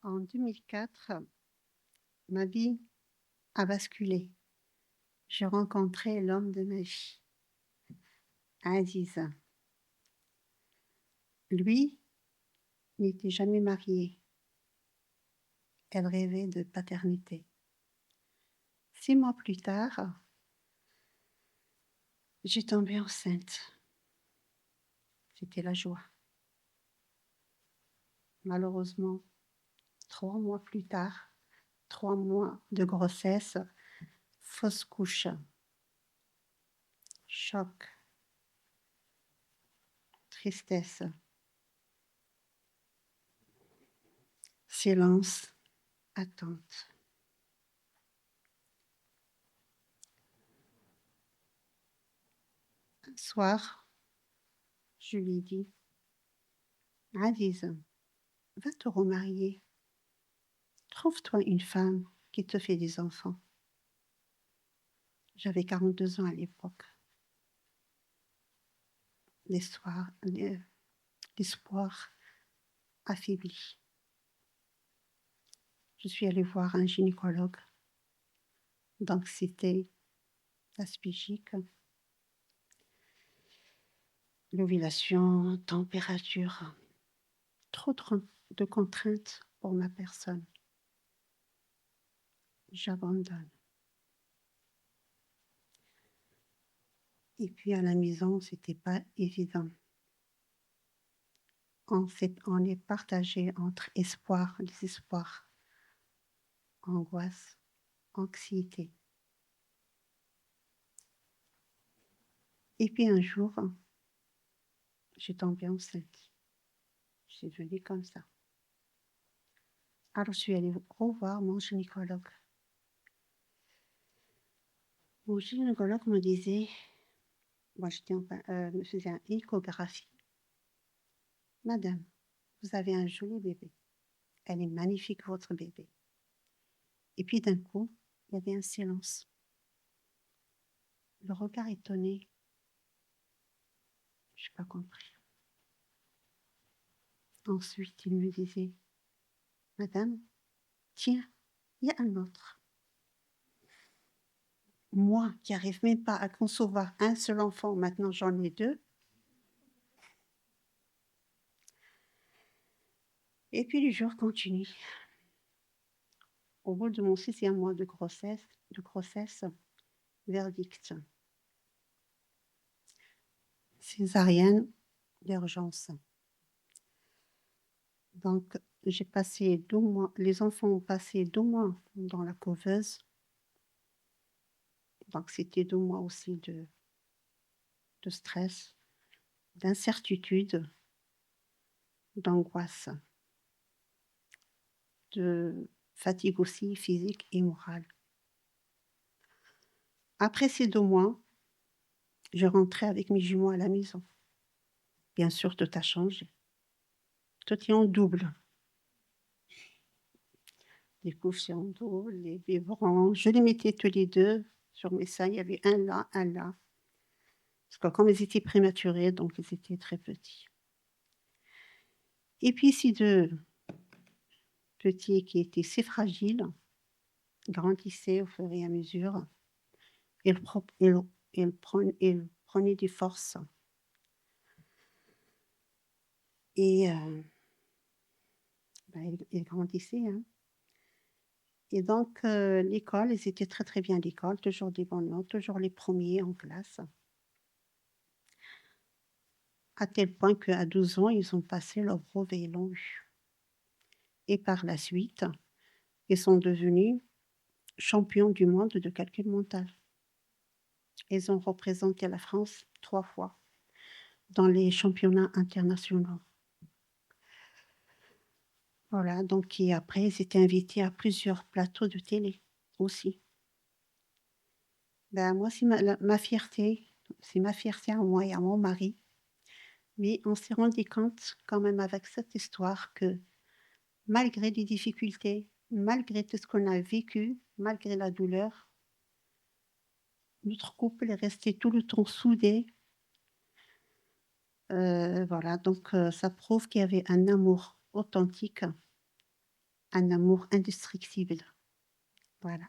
En 2004, ma vie a basculé. J'ai rencontré l'homme de ma vie, Aziz. Lui n'était jamais marié. Elle rêvait de paternité. 6 mois plus tard, j'ai tombé enceinte. C'était la joie. Malheureusement, 3 mois plus tard, 3 mois de grossesse, fausse couche, choc, tristesse, silence, attente. Un soir, je lui dis, Aziz, va te remarier. Trouve-toi une femme qui te fait des enfants. J'avais 42 ans à l'époque. L'espoir affaibli. Je suis allée voir un gynécologue d'anxiété aspégique, l'ovulation, température, trop de contraintes pour ma personne. J'abandonne. Et puis à la maison, c'était pas évident. On est partagé entre espoir, désespoir, angoisse, anxiété. Et puis un jour, j'ai tombé enceinte. C'est devenu comme ça. Alors je suis allée revoir mon gynécologue. Mon gynécologue me disait, moi me faisait une échographie. Madame, vous avez un joli bébé. Elle est magnifique, votre bébé. Et puis d'un coup, il y avait un silence. Le regard étonné. Je n'ai pas compris. Ensuite, il me disait, Madame, tiens, il y a un autre. Moi qui n'arrive même pas à concevoir un seul enfant, maintenant j'en ai 2. Et puis les jours continuent. Au bout de mon 6e mois de grossesse, verdict. Césarienne d'urgence. Donc, j'ai passé 2 mois, les enfants ont passé 2 mois dans la couveuse. Donc, c'était 2 mois aussi de stress, d'incertitude, d'angoisse, de fatigue aussi physique et morale. Après ces 2 mois, je rentrais avec mes jumeaux à la maison. Bien sûr, tout a changé. Tout est en double. Les couches, c'est en double, les biberons. Je les mettais tous les 2 sur mes seins. Il y avait un là, un là. Parce que comme ils étaient prématurés, donc ils étaient très petits. Et puis ces 2 petits qui étaient si fragiles grandissaient au fur et à mesure. Ils prenaient des forces. Et ils grandissaient, hein. Et donc l'école, ils étaient très, très bien à l'école, toujours des bonnes notes, toujours les premiers en classe. À tel point qu'à 12 ans, ils ont passé leur brevet, ils l'ont eu. Et par la suite, ils sont devenus champions du monde de calcul mental. Ils ont représenté la France 3 fois dans les championnats internationaux. Voilà, donc et après, ils étaient invités à plusieurs plateaux de télé aussi. Ben, moi, c'est ma fierté, c'est ma fierté à moi et à mon mari. Mais on s'est rendu compte quand même avec cette histoire que malgré les difficultés, malgré tout ce qu'on a vécu, malgré la douleur, notre couple est resté tout le temps soudé. Voilà, donc ça prouve qu'il y avait un amour authentique, un amour indestructible. Voilà.